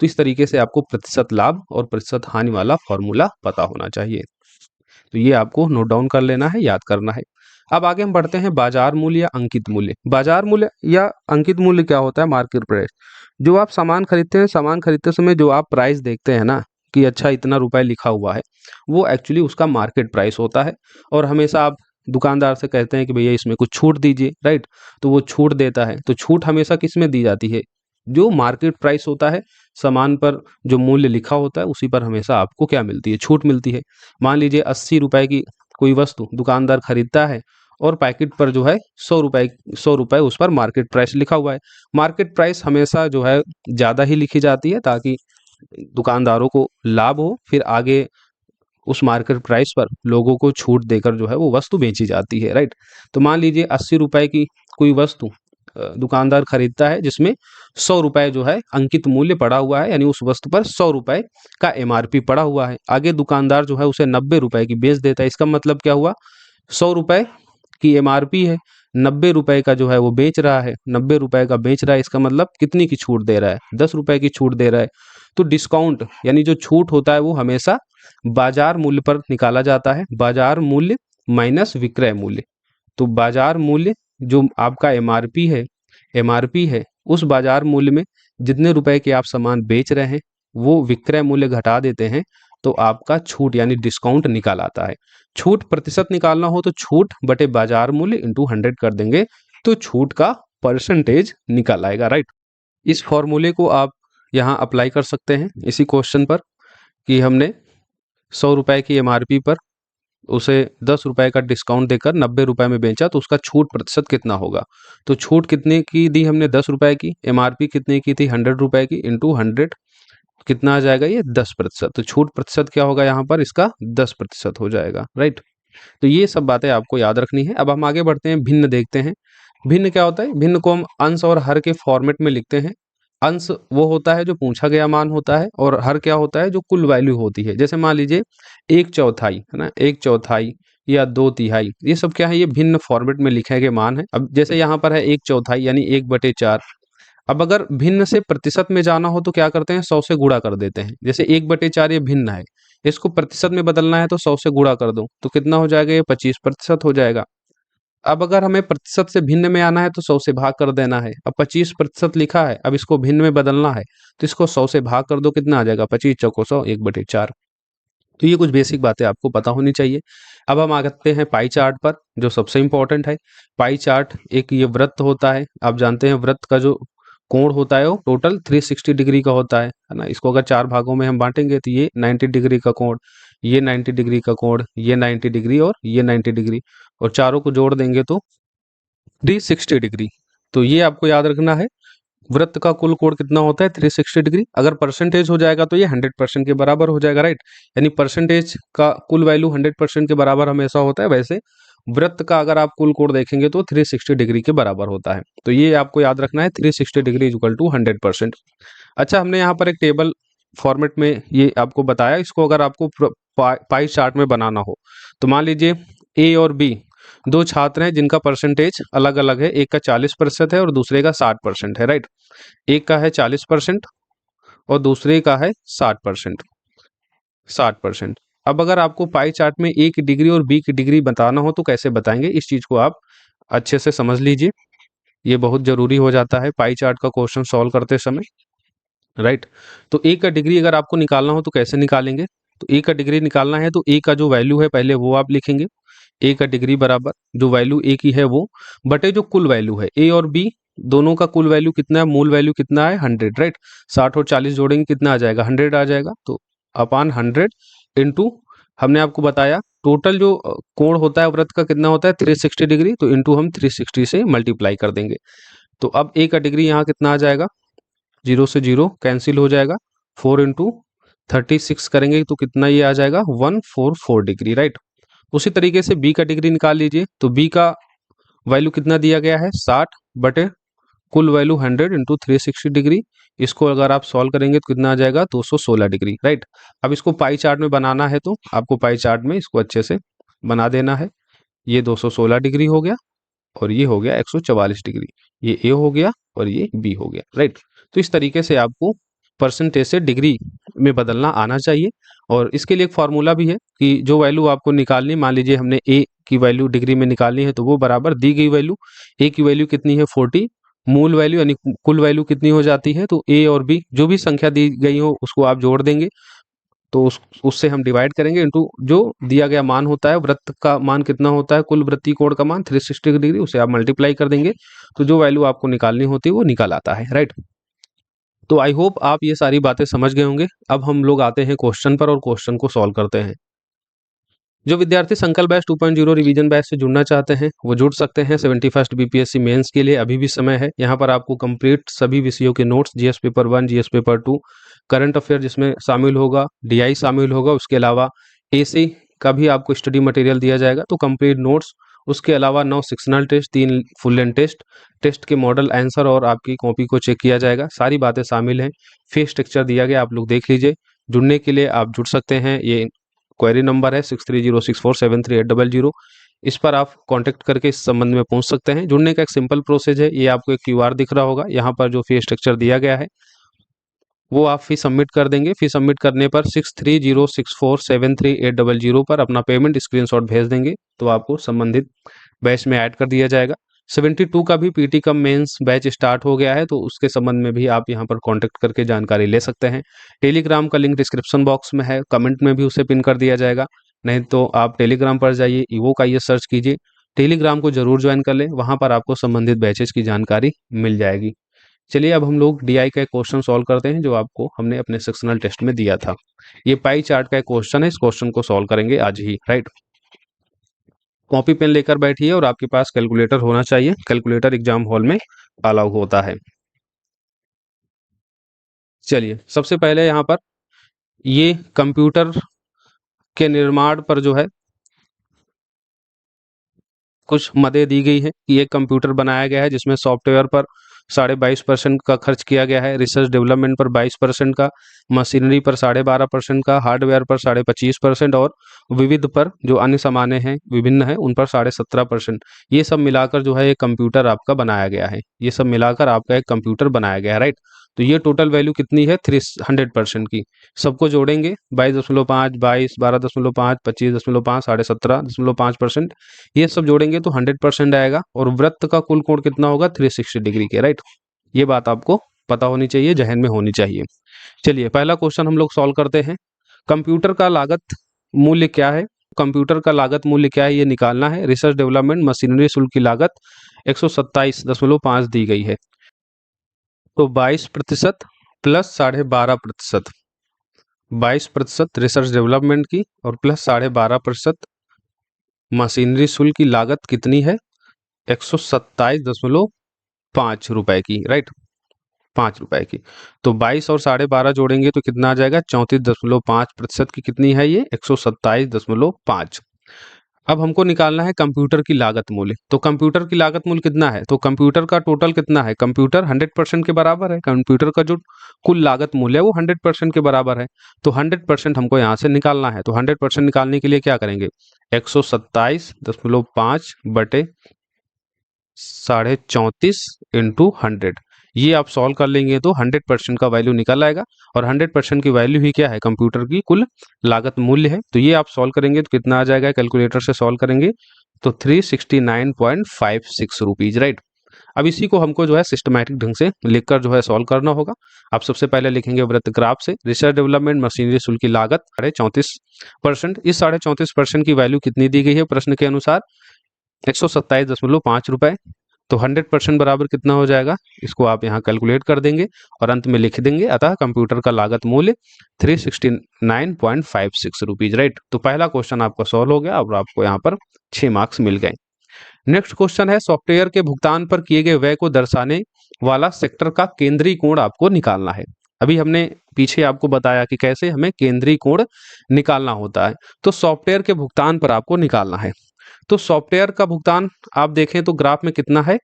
Speaker 1: तो इस तरीके से आपको प्रतिशत लाभ और प्रतिशत हानि वाला फॉर्मूला पता होना चाहिए। तो ये आपको नोट डाउन कर लेना है, याद करना है। अब आगे हम बढ़ते हैं बाजार मूल्य या अंकित मूल्य। बाजार मूल्य या अंकित मूल्य क्या होता है? Market price. जो आप सामान खरीदते हैं, सामान खरीदते समय जो आप प्राइस देखते हैं ना कि अच्छा इतना रुपए लिखा हुआ है, वो एक्चुअली उसका मार्केट प्राइस होता है। और हमेशा आप दुकानदार से कहते हैं कि भैया इसमें कुछ छूट दीजिए, राइट, तो वो छूट देता है। तो छूट हमेशा किस में दी जाती है? जो मार्केट प्राइस होता है, सामान पर जो मूल्य लिखा होता है उसी पर हमेशा आपको क्या मिलती है? छूट मिलती है। मान लीजिए 80 रुपए की कोई वस्तु दुकानदार खरीदता है और पैकेट पर जो है 100 रुपए उस पर मार्केट प्राइस लिखा हुआ है। मार्केट प्राइस हमेशा जो है ज़्यादा ही लिखी जाती है ताकि दुकानदारों को लाभ हो, फिर आगे उस मार्केट प्राइस पर लोगों को छूट देकर जो है वो वस्तु बेची जाती है, राइट। तो मान लीजिए 80 रुपए की कोई वस्तु दुकानदार खरीदता है जिसमें 100 रुपए जो है अंकित मूल्य पड़ा हुआ है, यानी उस वस्तु पर 100 रुपए का एमआरपी पड़ा हुआ है। आगे दुकानदार जो है उसे 90 रुपए की बेच देता है। इसका मतलब क्या हुआ? 100 रुपए की एमआरपी है, 90 रुपए का जो है वो बेच रहा है, 90 रुपए का बेच रहा है, इसका मतलब कितनी की छूट दे रहा है? 10 रुपए की छूट दे रहा है। तो डिस्काउंट यानी जो छूट होता है वो हमेशा बाजार मूल्य पर निकाला जाता है। बाजार मूल्य माइनस विक्रय मूल्य। तो बाजार मूल्य जो आपका एमआरपी है, उस बाजार मूल्य में जितने रुपए के आप सामान बेच रहे हैं वो विक्रय मूल्य घटा देते हैं, तो आपका छूट यानी डिस्काउंट निकाल आता है। छूट प्रतिशत निकालना हो तो छूट बटे बाजार मूल्य इंटू 100 कर देंगे, तो छूट का परसेंटेज निकल आएगा, राइट। इस फॉर्मूले को आप यहाँ अप्लाई कर सकते हैं इसी क्वेश्चन पर कि हमने 100 रुपए की एमआरपी पर उसे 10 रुपए का डिस्काउंट देकर 90 रुपए में बेचा, तो उसका छूट प्रतिशत कितना होगा? तो छूट कितने की दी हमने? 10 रुपए की। एमआरपी कितने की थी? 100 रुपए की, इंटू 100 कितना आ जाएगा? ये 10%। तो छूट प्रतिशत क्या होगा यहाँ पर? इसका 10% हो जाएगा, राइट। तो ये सब बातें आपको याद रखनी है। अब हम आगे बढ़ते हैं, भिन्न देखते हैं। भिन्न क्या होता है? भिन्न को हम अंश और हर के फॉर्मेट में लिखते हैं। अंश वो होता है जो पूछा गया मान होता है, और हर क्या होता है? जो कुल वैल्यू होती है। जैसे मान लीजिए 1/4 है ना, 1/4 या 2/3, ये सब क्या है? ये भिन्न फॉर्मेट में लिखे गए मान है। अब जैसे यहाँ पर है 1/4 यानी 1/4। अब अगर भिन्न से प्रतिशत में जाना हो तो क्या करते हैं? 100 से गुणा कर देते हैं। जैसे 1/4 ये भिन्न है, इसको प्रतिशत में बदलना है तो 100 से गुणा कर दो, तो कितना हो जाएगा? ये 25% हो जाएगा। अब अगर हमें प्रतिशत से भिन्न में आना है तो 100 से भाग कर देना है। अब 25% लिखा है, अब इसको भिन्न में बदलना है तो इसको 100 से भाग कर दो, कितना आ जाएगा? 25 चौको 100, 1/4। तो ये कुछ बेसिक बातें आपको पता होनी चाहिए। अब हम आते हैं पाई चार्ट पर, जो सबसे इंपॉर्टेंट है। पाई चार्ट एक ये वृत्त होता है। आप जानते हैं वृत्त का जो कोण होता है वो टोटल 360 डिग्री का होता है ना। इसको अगर 4 भागों में हम बांटेंगे तो ये 90 डिग्री का कोण, ये 90 डिग्री का कोण, ये 90 डिग्री और ये 90 डिग्री, और चारों को जोड़ देंगे तो 360 डिग्री। तो ये आपको याद रखना है। वृत्त का कुल कोण कितना होता है? 360 डिग्री। अगर परसेंटेज हो जाएगा तो ये 100% के बराबर हो जाएगा, राइट। यानी परसेंटेज का कुल वैल्यू 100% के बराबर हमेशा होता है। वैसे वृत्त का अगर आप कुल कोण देखेंगे तो 360 डिग्री के बराबर होता है। तो ये आपको याद रखना है, 360 डिग्री इक्वल टू 100%। अच्छा, हमने यहाँ पर एक टेबल फॉर्मेट में ये आपको बताया। इसको अगर आपको पाई चार्ट में बनाना हो तो मान लीजिए ए और बी दो छात्र हैं जिनका परसेंटेज अलग अलग है। एक का 40% है और दूसरे का 60% है, राइट। एक का है 40% और दूसरे का है 60%। अब अगर आपको पाई चार्ट में ए की डिग्री और बी की डिग्री बताना हो तो कैसे बताएंगे? इस चीज को आप अच्छे से समझ लीजिए, ये बहुत जरूरी हो जाता है पाई चार्ट का क्वेश्चन सॉल्व करते समय, राइट। तो ए का डिग्री अगर आपको निकालना हो तो कैसे निकालेंगे? तो ए का डिग्री निकालना है तो ए का जो वैल्यू है पहले वो आप लिखेंगे। ए का डिग्री बराबर जो वैल्यू ए की है वो बटे जो कुल वैल्यू है। ए और बी दोनों का कुल वैल्यू कितना है? मूल वैल्यू कितना है? 100, राइट। 60 और 40 जोड़ेंगे कितना आ जाएगा? 100 आ जाएगा। तो अपान 100 इंटू हमने आपको बताया टोटल जो कोण होता है वृत्त का कितना होता है 360 डिग्री, तो इंटू हम 360 से मल्टीप्लाई कर देंगे। तो अब ए का डिग्री यहाँ कितना आ जाएगा, 0 से 0 कैंसिल हो जाएगा, 4 इंटू 36 करेंगे तो कितना ये आ जाएगा 144 डिग्री, राइट। उसी तरीके से बी का डिग्री निकाल लीजिए। तो बी का वैल्यू कितना दिया गया है 60 बटे कुल वैल्यू 100 इंटू 360 डिग्री। इसको अगर आप सॉल्व करेंगे तो कितना आ जाएगा 216 डिग्री, राइट। अब इसको पाई चार्ट में बनाना है तो आपको पाई चार्ट में इसको अच्छे से बना देना है। ये 216 डिग्री हो गया और ये हो गया 144 डिग्री, ये ए हो गया और ये बी हो गया, राइट। तो इस तरीके से आपको परसेंटेज से डिग्री में बदलना आना चाहिए। और इसके लिए एक फार्मूला भी है कि जो वैल्यू आपको निकालनी, मान लीजिए हमने ए की वैल्यू डिग्री में निकालनी है तो वो बराबर दी गई वैल्यू, ए की वैल्यू कितनी है 40, मूल वैल्यू यानी कुल वैल्यू कितनी हो जाती है, तो ए और बी जो भी संख्या दी गई हो उसको आप जोड़ देंगे, तो उससे हम डिवाइड करेंगे इंटू जो दिया गया मान होता है, वृत्त का मान कितना होता है, कुल वृत्तीय कोण का मान 360 डिग्री, उसे आप मल्टीप्लाई कर देंगे तो जो वैल्यू आपको निकालनी होती है वो निकल आता है, राइट। तो आई होप आप ये सारी बातें समझ गए होंगे। अब हम लोग आते हैं क्वेश्चन पर और क्वेश्चन को सॉल्व करते हैं। जो विद्यार्थी संकल्प बैच 2.0 रिवीजन बैच से जुड़ना चाहते हैं वो जुड़ सकते हैं। 71st बीपीएससी मेंस के लिए अभी भी समय है। यहाँ पर आपको कंप्लीट सभी विषयों के notes, GS paper 1, GS paper 2, current affair जिसमें शामिल होगा, डीआई शामिल होगा, उसके अलावा एसी का भी आपको स्टडी मटेरियल दिया जाएगा, तो कंप्लीट नोट्स, उसके अलावा 9 sectional test, 3 full length test, test के मॉडल आंसर और आपकी कॉपी को चेक किया जाएगा, सारी बातें शामिल हैं। फीस स्ट्रक्चर दिया गया, आप लोग देख लीजिए। जुड़ने के लिए आप जुड़ सकते हैं। ये क्वेरी नंबर है 6306473800, इस पर आप कांटेक्ट करके इस संबंध में पूछ सकते हैं। जुड़ने का एक सिंपल प्रोसेस है, ये आपको एक क्यूआर दिख रहा होगा, यहाँ पर जो फी स्ट्रक्चर दिया गया है वो आप फी सबमिट कर देंगे। फी सबमिट करने पर 6306473800 पर अपना पेमेंट स्क्रीनशॉट भेज देंगे तो आपको संबंधित बैच में ऐड कर दिया जाएगा। 72 का भी PT cum mains batch start हो गया है, तो उसके संबंध में भी आप यहाँ पर कांटेक्ट करके जानकारी ले सकते हैं। टेलीग्राम का लिंक डिस्क्रिप्शन बॉक्स में है, कमेंट में भी उसे पिन कर दिया जाएगा। नहीं तो आप टेलीग्राम पर जाइए, ईवो का ये सर्च कीजिए, टेलीग्राम को जरूर ज्वाइन कर लें, वहाँ पर आपको संबंधित बैचेस की जानकारी मिल जाएगी। चलिए अब हम लोग डीआई का एक क्वेश्चन सॉल्व करते हैं जो आपको हमने अपने सेक्शनल टेस्ट में दिया था। ये पाई चार्ट का एक क्वेश्चन है, इस क्वेश्चन को सॉल्व करेंगे आज ही, राइट। कॉपी पेन लेकर बैठिए और आपके पास कैलकुलेटर होना चाहिए, कैलकुलेटर एग्जाम हॉल में अलाउ होता है। चलिए सबसे पहले यहाँ पर ये कंप्यूटर के निर्माण पर जो है कुछ मदें दी गई है कि एक कंप्यूटर बनाया गया है जिसमें सॉफ्टवेयर पर 22.5% का खर्च किया गया है, रिसर्च डेवलपमेंट पर 22% का, मशीनरी पर 12.5% का, हार्डवेयर पर 25.5% और विविध पर जो अन्य सामानें हैं विभिन्न है उन पर 17.5%। ये सब मिलाकर जो है एक कंप्यूटर आपका बनाया गया है, ये सब मिलाकर आपका एक कंप्यूटर बनाया गया है, राइट। तो ये टोटल वैल्यू कितनी है 300% की। सबको जोड़ेंगे 22.5, 22, 12.5, 25.5, 17.5%, ये सब जोड़ेंगे तो 100% आएगा। और वृत्त का कुल कोण कितना होगा 360 डिग्री के, राइट। ये बात आपको पता होनी चाहिए, जहन में होनी चाहिए। चलिए पहला क्वेश्चन हम लोग सॉल्व करते हैं। कंप्यूटर का लागत मूल्य क्या है, कंप्यूटर का लागत मूल्य क्या है ये निकालना है। रिसर्च डेवलपमेंट मशीनरी शुल्क की लागत 127.5 दी गई है, तो 22% प्लस 12.5%, 22% रिसर्च डेवलपमेंट की और प्लस 12.5% मशीनरी शुल्क की लागत कितनी है 127.5 रुपए की, राइट, 5 रुपए की। तो 22 और 12.5 जोड़ेंगे तो कितना आ जाएगा 34.5% की, कितनी है ये 127.5। अब हमको निकालना है कंप्यूटर की लागत मूल्य। तो कंप्यूटर की लागत मूल्य कितना है, तो कंप्यूटर का टोटल कितना है, कंप्यूटर 100% के बराबर है, कंप्यूटर का जो कुल लागत मूल्य है वो 100% के बराबर है। तो 100% हमको यहाँ से निकालना है, तो 100% निकालने के लिए क्या करेंगे 127.5 बटे 34.5 इंटू 100, ये आप सॉल्व कर लेंगे तो 100% का वैल्यू निकल आएगा। और 100% की वैल्यू ही क्या है कंप्यूटर की कुल लागत मूल्य है। तो ये आप सॉल्व करेंगे तो कितना आ जाएगा, कैलकुलेटर से सॉल्व करेंगे तो 369.56 रुपीज, राइट। अब इसी को हमको जो है सिस्टमैटिक ढंग से लिखकर जो है सॉल्व करना होगा। आप सबसे पहले लिखेंगे वृत्त ग्राफ से, रिसर्च डेवलपमेंट मशीनरी शुल्क की लागत 34%। इस 34% की वैल्यू कितनी दी गई है प्रश्न के अनुसार 127.5 रुपए, तो 100% बराबर कितना हो जाएगा, इसको आप यहाँ कैलकुलेट कर देंगे और अंत में लिख देंगे। अतः कंप्यूटर का लागत मूल्य 369.56 रुपीज, राइट। तो पहला क्वेश्चन आपका सॉल्व हो गया और आपको यहाँ पर 6 मार्क्स मिल गए। नेक्स्ट क्वेश्चन है, सॉफ्टवेयर के भुगतान पर किए गए व्यय को दर्शाने वाला सेक्टर का केंद्रीय कोण आपको निकालना है। अभी हमने पीछे आपको बताया कि कैसे हमें केंद्रीय कोण निकालना होता है। तो सॉफ्टवेयर के भुगतान पर आपको निकालना है। तो सॉफ्टवेयर का भुगतान आप देखें तो ग्राफ में कितना है,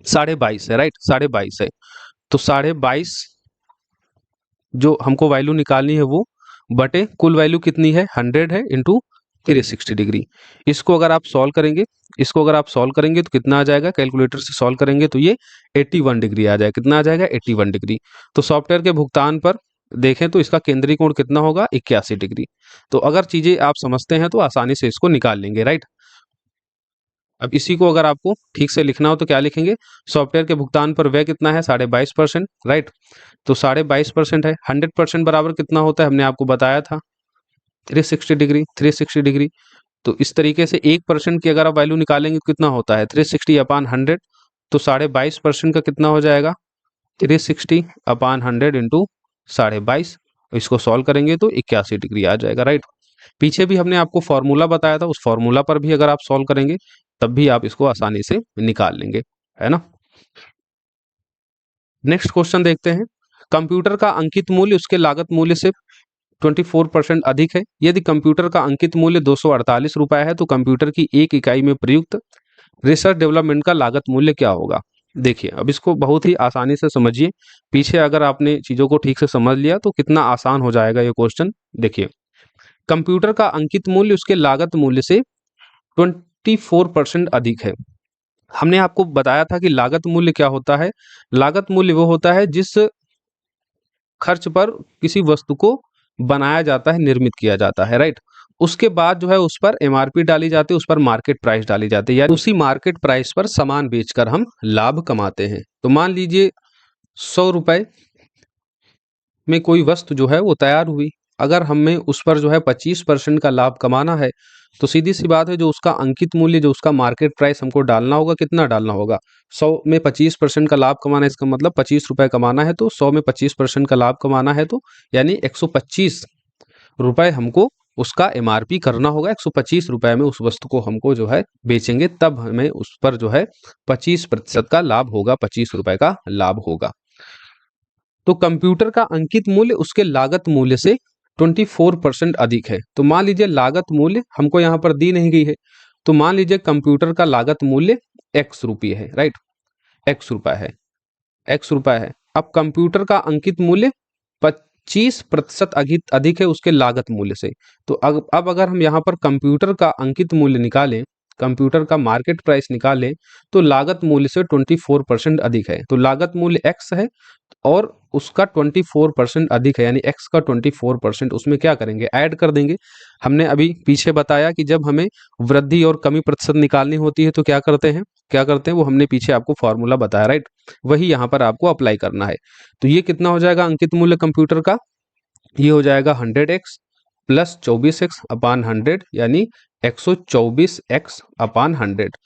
Speaker 1: 22.5 है, राइट, 22.5 है। तो 22.5 जो हमको वैल्यू निकालनी है वो बटे कुल वैल्यू कितनी है, 100 है, इंटू 360 डिग्री। इसको अगर आप सॉल्व करेंगे, तो कितना आ जाएगा, कैलकुलेटर से सॉल्व करेंगे तो ये 81 डिग्री आ जाएगा। कितना आ जाएगा, 81 डिग्री। तो सॉफ्टवेयर के भुगतान पर देखें तो इसका केंद्रीय कोण कितना होगा, 81 डिग्री। तो अगर चीजें आप समझते हैं तो आसानी से इसको निकाल लेंगे, राइट। अब इसी को अगर आपको ठीक से लिखना हो तो क्या लिखेंगे, सॉफ्टवेयर के भुगतान पर व्यय कितना है, 22.5%, राइट। तो 22.5% है, 100% बराबर कितना होता है, हमने आपको बताया था 360 डिग्री, 360 डिग्री। तो इस तरीके से 1% की अगर आप वैल्यू निकालेंगे तो कितना होता है, 360/100। तो 22.5% का कितना हो जाएगा, 360/100 इंटू 22.5। इसको सॉल्व करेंगे तो 81 डिग्री आ जाएगा, राइट। पीछे भी हमने आपको फॉर्मूला बताया था, उस फॉर्मूला पर भी अगर आप सॉल्व करेंगे तब भी आप इसको आसानी से निकाल लेंगे, है ना। नेक्स्ट क्वेश्चन देखते हैं, कंप्यूटर का अंकित मूल्य उसके लागत मूल्य से 24% अधिक है। यदि कंप्यूटर का अंकित मूल्य 248 रुपए है तो कंप्यूटर की एक इकाई में प्रयुक्त रिसर्च डेवलपमेंट का लागत मूल्य क्या होगा। देखिए अब इसको बहुत ही आसानी से समझिए। पीछे अगर आपने चीजों को ठीक से समझ लिया तो कितना आसान हो जाएगा ये क्वेश्चन। देखिए कंप्यूटर का अंकित मूल्य उसके लागत मूल्य से 24% अधिक है। हमने आपको बताया था कि लागत मूल्य क्या होता है, लागत मूल्य वो होता है जिस खर्च पर किसी वस्तु को बनाया जाता है, निर्मित किया जाता है, राइट। उसके बाद जो है उस पर एमआरपी डाली जाती है, उस पर मार्केट प्राइस डाली जाती है, यानी उसी मार्केट प्राइस पर सामान बेचकर हम लाभ कमाते हैं। तो मान लीजिए 100 रुपए में कोई वस्तु जो है वो तैयार हुई, अगर हमें उस पर जो है 25% का लाभ कमाना है तो सीधी सी बात है जो उसका अंकित मूल्य, जो उसका मार्केट प्राइस हमको डालना होगा, कितना डालना होगा, 100 में 25% का लाभ कमाना है, इसका मतलब 25 रुपए कमाना है, तो 100 में 25% का लाभ कमाना है तो यानी 125 रुपए हमको उसका एमआरपी करना होगा। 125 रुपए में उस वस्तु को हमको जो है बेचेंगे, तब हमें उस पर जो है 25% का लाभ होगा, 25 रुपए का लाभ होगा। तो कंप्यूटर का अंकित मूल्य उसके लागत मूल्य से 24% अधिक है। तो मान लीजिए लागत मूल्य हमको यहाँ पर दी नहीं गई है, तो मान लीजिए कंप्यूटर का लागत मूल्य x रुपये है, राइट, x रुपये है, x रुपये है। अब कंप्यूटर का अंकित मूल्य 25% अधिक है उसके लागत मूल्य से। तो अब अगर हम यहाँ पर कंप्यूटर का अंकित मूल्य निकालें, कंप्यूटर का मार्केट प्राइस निकालें, तो लागत मूल्य से 24% अधिक है। तो लागत मूल्य x है और उसका 24% अधिक है, यानी x का 24%, उसमें क्या करेंगे, ऐड कर देंगे। हमने अभी पीछे बताया कि जब हमें वृद्धि और कमी प्रतिशत निकालनी होती है तो क्या करते हैं वो हमने पीछे आपको फॉर्मूला बताया, राइट। वही यहाँ पर आपको अप्लाई करना है। तो ये कितना हो जाएगा अंकित मूल्य कंप्यूटर का, ये हो जाएगा 100x प्लस 24x/100 यानी 124x/100।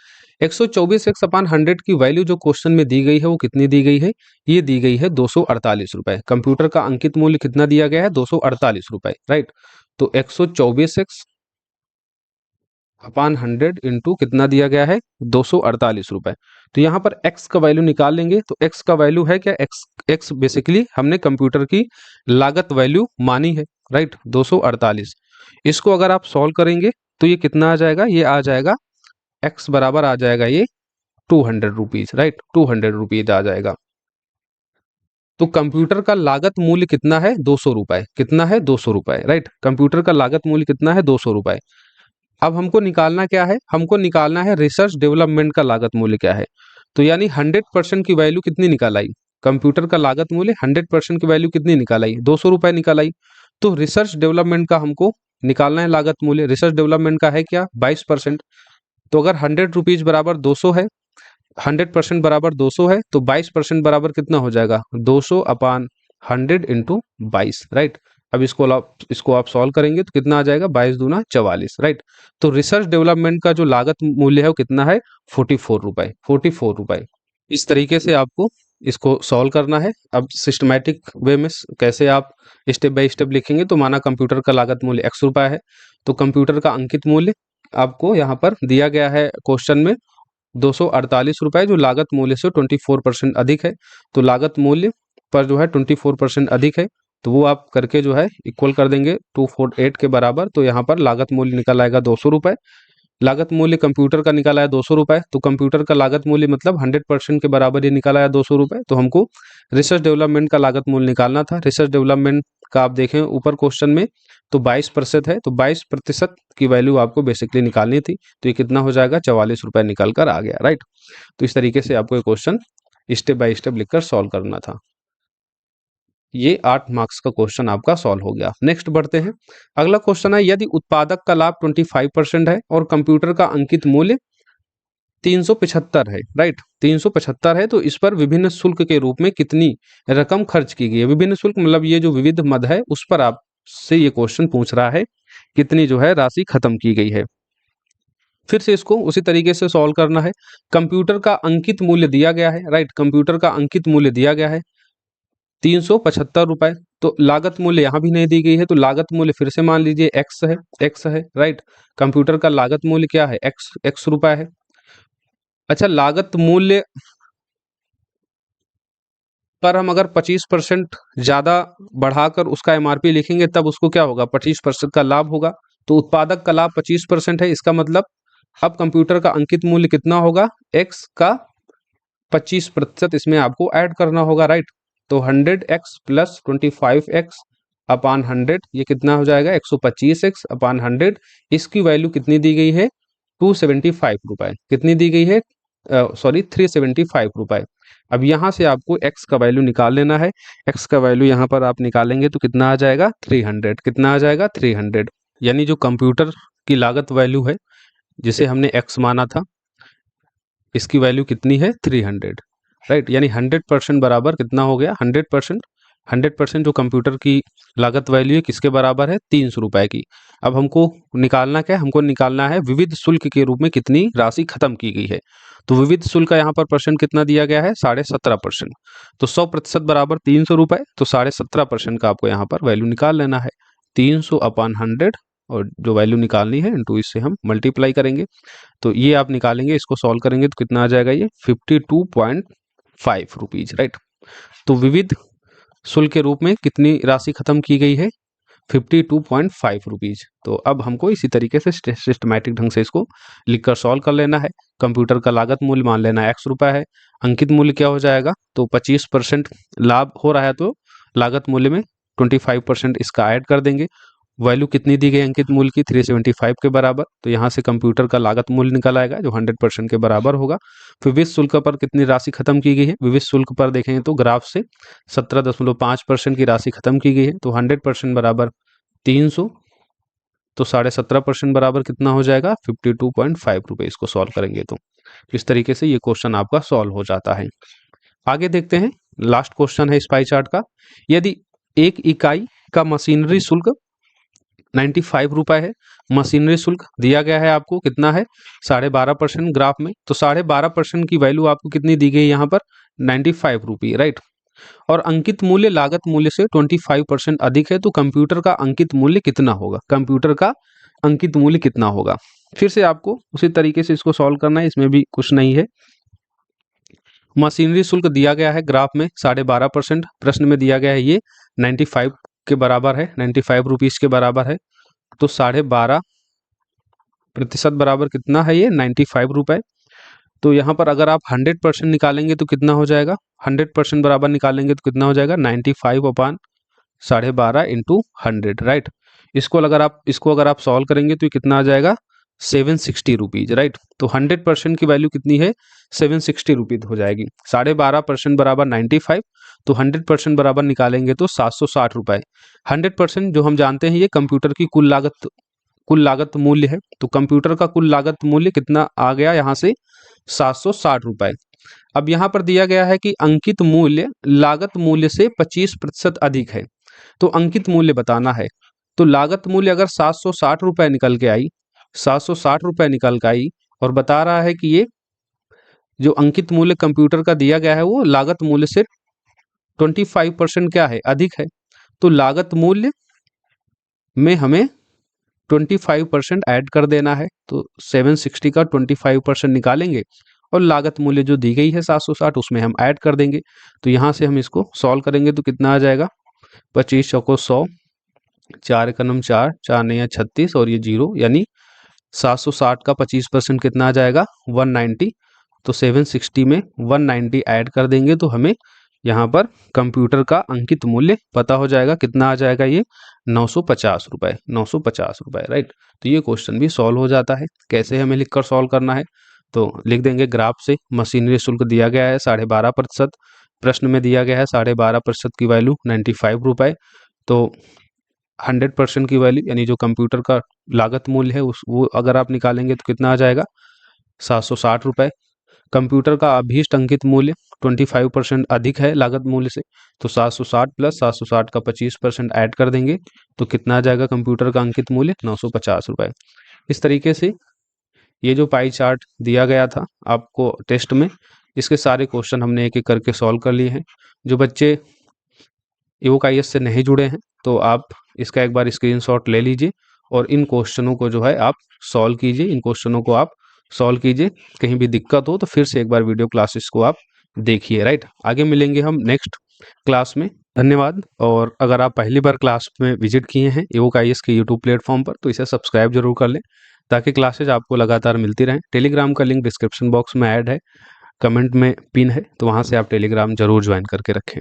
Speaker 1: 124x/100 की वैल्यू जो क्वेश्चन में दी गई है वो कितनी दी गई है, ये दी गई है 248 रुपए। कंप्यूटर का अंकित मूल्य कितना दिया गया है, 248 रुपए, राइट। तो 124x/100 इंटू कितना दिया गया है, 248 रुपए। तो यहाँ पर x का वैल्यू निकाल लेंगे। तो x का वैल्यू है क्या, x बेसिकली हमने कंप्यूटर की लागत वैल्यू मानी है, राइट, 248। इसको अगर आप सॉल्व करेंगे तो ये कितना आ जाएगा, ये आ जाएगा x बराबर आ जाएगा ये 200 रुपीज, राइट, 200 रुपीज आ जाएगा। तो कंप्यूटर का लागत मूल्य कितना है, 200 रुपए, कितना है, 200 रुपए, राइट। कंप्यूटर का लागत मूल्य कितना है, 200 रुपए। अब हमको निकालना क्या है, हमको निकालना है रिसर्च डेवलपमेंट का लागत मूल्य क्या है। तो यानी 100% की वैल्यू कितनी निकाल आई, कंप्यूटर का लागत मूल्य 100% की वैल्यू कितनी निकाल आई, 200 रुपए निकाल आई। तो रिसर्च डेवलपमेंट का हमको निकालना है लागत मूल्य, रिसर्च डेवलपमेंट का है क्या, 22%। तो अगर 100 रुपीज बराबर 200 है, 100% बराबर 200 है, तो 22% बराबर कितना हो जाएगा, 200/100 इंटू 22, राइट। अब इसको आप सॉल्व करेंगे तो कितना आ जाएगा, 22 दूना 44, राइट। तो रिसर्च डेवलपमेंट का जो लागत मूल्य है वो कितना है, 44 रुपए, 44 रुपए। इस तरीके से आपको इसको सॉल्व करना है। अब सिस्टमैटिक वे में कैसे आप स्टेप बाय स्टेप लिखेंगे, तो माना कंप्यूटर का लागत मूल्य x रुपया है, तो कंप्यूटर का अंकित मूल्य आपको यहाँ पर दिया गया है क्वेश्चन में 248 रुपए, जो लागत मूल्य से 24% अधिक है। तो लागत मूल्य पर जो है 24% अधिक है, तो वो आप करके जो है इक्वल कर देंगे 248 के बराबर। तो यहाँ पर लागत मूल्य निकल आएगा 200 रुपए। लागत मूल्य कंप्यूटर का निकाला है 200 रुपए, तो कंप्यूटर का लागत मूल्य मतलब 100% के बराबर ये निकाला है 200 रुपए। तो हमको रिसर्च डेवलपमेंट का लागत मूल्य निकालना था। रिसर्च डेवलपमेंट का आप देखें ऊपर क्वेश्चन में तो 22% है, तो 22% की वैल्यू आपको बेसिकली निकालनी थी। तो ये कितना हो जाएगा, 44 रुपए निकल कर आ गया, राइट। तो इस तरीके से आपको ये क्वेश्चन स्टेप बाय स्टेप लिखकर सॉल्व करना था। ये 8 मार्क्स का क्वेश्चन आपका सॉल्व हो गया। नेक्स्ट बढ़ते हैं। अगला क्वेश्चन है, यदि उत्पादक का लाभ 25% है और कंप्यूटर का अंकित मूल्य 375 है, राइट, 375 है, तो इस पर विभिन्न शुल्क के रूप में कितनी रकम खर्च की गई है। विभिन्न शुल्क मतलब ये जो विविध मद है उस पर आपसे ये क्वेश्चन पूछ रहा है, कितनी जो है राशि खत्म की गई है। फिर से इसको उसी तरीके से सॉल्व करना है। कंप्यूटर का अंकित मूल्य दिया गया है, राइट, कंप्यूटर का अंकित मूल्य दिया गया है 375 रुपए। तो लागत मूल्य यहाँ भी नहीं दी गई है, तो लागत मूल्य फिर से मान लीजिए एक्स है, राइट। कंप्यूटर का लागत मूल्य क्या है, एक्स रुपए है। अच्छा, लागत मूल्य पर हम अगर 25% ज्यादा बढ़ाकर उसका एमआरपी लिखेंगे तब उसको क्या होगा, 25% का लाभ होगा। तो उत्पादक का लाभ 25% है, इसका मतलब अब कंप्यूटर का अंकित मूल्य कितना होगा, एक्स का 25% इसमें आपको ऐड करना होगा, राइट। तो 100x प्लस 25x अपान 100, ये कितना हो जाएगा, 125x अपान 100। इसकी वैल्यू कितनी दी गई है, 275 रुपए। कितनी दी गई है, सॉरी 375 रुपए। अब यहाँ से आपको x का वैल्यू निकाल लेना है। x का वैल्यू यहाँ पर आप निकालेंगे तो कितना आ जाएगा, 300। कितना आ जाएगा, 300। यानी जो कंप्यूटर की लागत वैल्यू है जिसे हमने x माना था, इसकी वैल्यू कितनी है, 300, राइट। यानी 100% बराबर कितना हो गया, 100% जो कंप्यूटर की लागत वैल्यू है किसके बराबर है, 300 रुपए की। अब हमको निकालना क्या है, हमको निकालना है विविध शुल्क के रूप में कितनी राशि खत्म की गई है। तो विविध शुल्क का यहाँ पर परसेंट कितना दिया गया है, 17.5%। तो 100% बराबर 300 रुपए, तो 17.5% का आपको यहाँ पर वैल्यू निकाल लेना है। 300 अपान 100, और जो वैल्यू निकालनी है इनटू इससे हम मल्टीप्लाई करेंगे। तो ये आप निकालेंगे, इसको सॉल्व करेंगे तो कितना आ जाएगा, ये 52.5 रुपीज, राइट। तो विविध शुल्क के रूप में कितनी राशि खत्म की गई है, 52.5 रुपीज। तो अब हमको इसी तरीके से सिस्टमैटिक ढंग से इसको लिखकर सॉल्व कर लेना है। कंप्यूटर का लागत मूल्य मान लेना है x रुपया है, अंकित मूल्य क्या हो जाएगा, तो 25% लाभ हो रहा है, तो लागत मूल्य में 25% इसका ऐड कर देंगे। वैल्यू कितनी दी गई अंकित मूल्य की, 375 के बराबर। तो यहाँ से कंप्यूटर का लागत मूल्य निकल आएगा जो 100% के बराबर होगा। विविध शुल्क पर कितनी राशि खत्म की गई है, विविध शुल्क पर देखेंगे तो ग्राफ से 17.5% की राशि खत्म की गई है। तो 100% बराबर 300, तो 17.5% बराबर कितना हो जाएगा, 52.5 रुपये। इसको सॉल्व करेंगे तो इस तरीके से ये क्वेश्चन आपका सॉल्व हो जाता है। आगे देखते हैं, लास्ट क्वेश्चन है इस पाई चार्ट का। यदि एक इकाई का मशीनरी शुल्क 95 रुपए है, मशीनरी शुल्क दिया गया है आपको कितना है, 12.5% ग्राफ में। तो 12.5% की वैल्यू आपको कितनी दी गई यहाँ पर, 95 रुपये, राइट। और अंकित मूल्य लागत मूल्य से 25% अधिक है, तो कंप्यूटर का अंकित मूल्य कितना होगा, कंप्यूटर का अंकित मूल्य कितना होगा। फिर से आपको उसी तरीके से इसको सॉल्व करना है, इसमें भी कुछ नहीं है। मशीनरी शुल्क दिया गया है ग्राफ में 12.5%, प्रश्न में दिया गया है ये 95 के बराबर है, 95 रुपीज के बराबर है। तो 12.5% बराबर कितना है, ये 95 रुपए। तो यहाँ पर अगर आप 100% निकालेंगे तो कितना हो जाएगा, 100% बराबर निकालेंगे तो कितना हो जाएगा, 95 अपान 12.5 इंटू 100, राइट। इसको अगर आप सॉल्व करेंगे तो ये कितना आ जाएगा, 760 रुपीज, राइट। तो 100% की वैल्यू कितनी है, 760 रुपीज हो जाएगी। 12.5% बराबर 95, तो 100% बराबर निकालेंगे तो 760 रुपए। 100% जो हम जानते हैं ये कंप्यूटर की कुल लागत मूल्य है। तो कंप्यूटर का कुल लागत मूल्य कितना आ गया यहाँ से, 760 रुपए। अब यहाँ पर दिया गया है कि अंकित मूल्य लागत मूल्य से 25% अधिक है। तो अंकित मूल्य बताना है। तो लागत मूल्य अगर 760 रुपए निकल के आई, 760 रुपए निकल के आई और बता रहा है कि ये जो अंकित मूल्य कंप्यूटर का दिया गया है वो लागत मूल्य से 25% क्या है, अधिक है। तो लागत मूल्य में हमें 25% ऐड कर देना है। तो 760 का 25% निकालेंगे और लागत मूल्य जो दी गई है 760 उसमें हम ऐड कर देंगे। तो यहाँ से हम इसको सॉल्व करेंगे तो कितना आ जाएगा, 25 चौको 100, 4 का नम 4, 4 नहीं 36 और ये 0, यानी 760 का 25% कितना आ जाएगा, 190। तो 760 में 190 ऐड कर देंगे तो हमें यहाँ पर कंप्यूटर का अंकित मूल्य पता हो जाएगा। कितना आ जाएगा ये, 950 रुपए, 950 रुपए, राइट। तो ये क्वेश्चन भी सॉल्व हो जाता है। कैसे हमें लिखकर सॉल्व करना है, तो लिख देंगे ग्राफ से। मशीनरी शुल्क दिया गया है 12.5%, प्रश्न में दिया गया है 12.5% की वैल्यू 95 रुपए। तो 100% की वैल्यू यानी जो कंप्यूटर का लागत मूल्य है उस वो अगर आप निकालेंगे तो कितना आ जाएगा, 760 रुपए। कंप्यूटर का अभीष्ट अंकित मूल्य 25% अधिक है लागत मूल्य से, तो 760 प्लस 760 का 25% ऐड कर देंगे तो कितना आ जाएगा कंप्यूटर का अंकित मूल्य, 950 रुपए। इस तरीके से ये जो पाई चार्ट दिया गया था आपको टेस्ट में, इसके सारे क्वेश्चन हमने एक एक करके सॉल्व कर लिए हैं। जो बच्चे EVOK-IS से नहीं जुड़े हैं तो आप इसका एक बार स्क्रीनशॉट ले लीजिए और इन क्वेश्चनों को जो है आप सॉल्व कीजिए, इन क्वेश्चनों को आप सॉल्व कीजिए। कहीं भी दिक्कत हो तो फिर से एक बार वीडियो क्लासेस को आप देखिए, राइट। आगे मिलेंगे हम नेक्स्ट क्लास में। धन्यवाद। और अगर आप पहली बार क्लास में विजिट किए हैं EVOK-IS के यूट्यूब प्लेटफॉर्म पर तो इसे सब्सक्राइब जरूर कर लें ताकि क्लासेज आपको लगातार मिलती रहें। टेलीग्राम का लिंक डिस्क्रिप्शन बॉक्स में ऐड है, कमेंट में पिन है, तो वहाँ से आप टेलीग्राम जरूर ज्वाइन करके रखें।